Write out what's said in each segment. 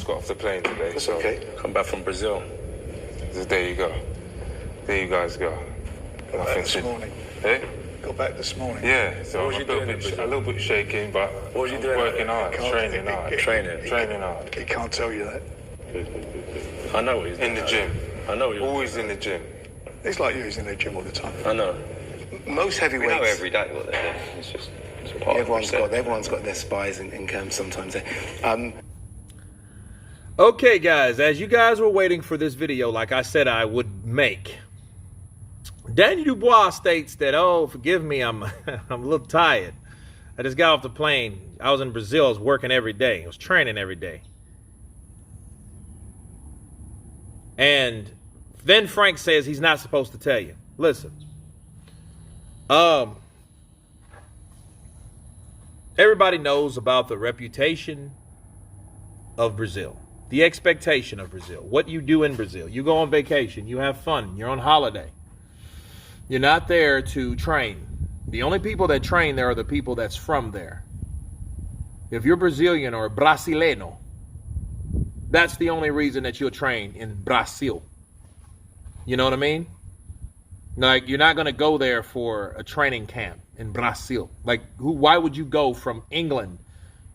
got off the plane today. That's so okay. Come back from Brazil. There you go. There you guys go. Got back this morning. Hey? Got back this morning. Yeah, so What was I'm you doing in Brazil? a little bit shaking, but What was you I'm doing? working hard, Can't- training hard. Training hard. He can't tell you that. I know what he's doing. In the gym. I know what you're Always in the gym. It's like you. He's in the gym all the time. I know. Most We know heavyweights. every day what they're doing. It's just it's part Everyone's got their spies in camp sometimes. Okay, guys, as you guys were waiting for this video, like I said I would make, Daniel Dubois states that, oh, forgive me, I'm a little tired. I just got off the plane. I was in Brazil. I was working every day. I was training every day. And then Frank says he's not supposed to tell you. Listen. Everybody knows about the reputation of Brazil. The expectation of Brazil. What you do in Brazil. You go on vacation. You have fun. You're on holiday. You're not there to train. The only people that train there are the people that's from there. If you're Brazilian or Brasileño, that's the only reason that you'll train in Brazil. You know what I mean? Like, you're not going to go there for a training camp in Brazil. Like, why would you go from England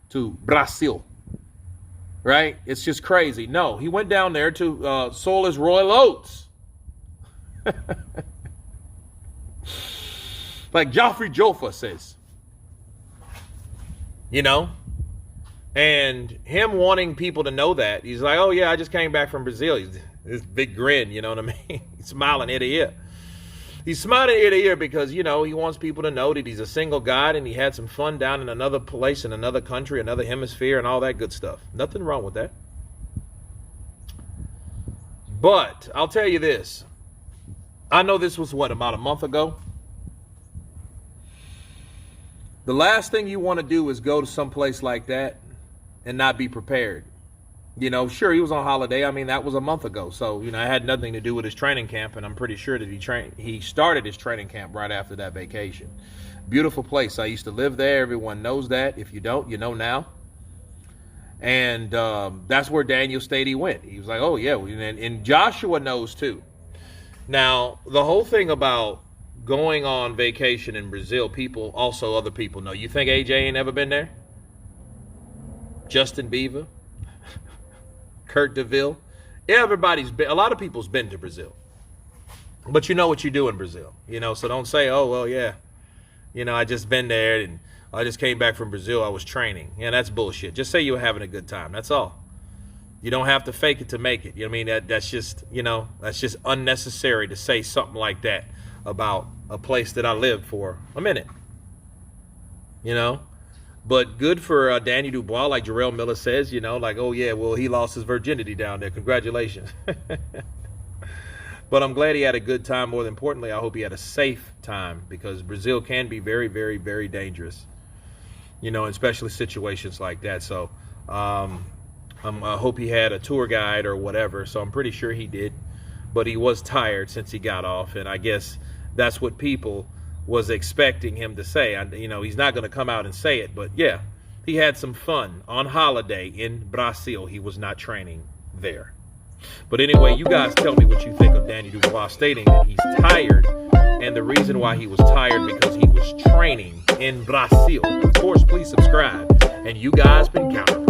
to Brazil? Right? It's just crazy. No, he went down there to soil his royal oats. Like Joffrey Joffa says. You know? And him wanting people to know that, he's like, oh yeah, I just came back from Brazil. He's this big grin, you know what I mean? He's smiling ear to ear. He's smiling ear to ear because, you know, he wants people to know that he's a single guy and he had some fun down in another place, in another country, another hemisphere, and all that good stuff. Nothing wrong with that. But I'll tell you this. I know this was, what, about a month ago? The last thing you want to do is go to some place like that and not be prepared. You know, sure, he was on holiday. I mean, that was a month ago. So, you know, it had nothing to do with his training camp. And I'm pretty sure that he started his training camp right after that vacation. Beautiful place. I used to live there. Everyone knows that. If you don't, you know now. And that's where Daniel stated he went. He was like, oh, yeah. And Joshua knows, too. Now, the whole thing about going on vacation in Brazil, other people know. You think AJ ain't ever been there? Justin Bieber? Kurt DeVille? A lot of people's been to Brazil. But you know what you do in Brazil, you know, so don't say, oh, well, yeah, you know, I just been there and I just came back from Brazil. I was training. Yeah, that's bullshit. Just say you were having a good time. That's all. You don't have to fake it to make it. You know what I mean? That's just, you know, that's just unnecessary to say something like that about a place that I lived for a minute. You know? But good for Daniel Dubois, like Jarrell Miller says, you know, like, oh, yeah, well, he lost his virginity down there. Congratulations. But I'm glad he had a good time. More than importantly, I hope he had a safe time because Brazil can be very, very, very dangerous, you know, especially situations like that. So I hope he had a tour guide or whatever. So I'm pretty sure he did. But he was tired since he got off. And I guess that's what people was expecting him to say. You know, he's not going to come out and say it, but yeah, he had some fun on holiday in Brazil. He was not training there. But anyway, you guys tell me what you think of Daniel Dubois stating that he's tired, and the reason why he was tired because he was training in Brazil. Of course, please subscribe, and you guys been counted.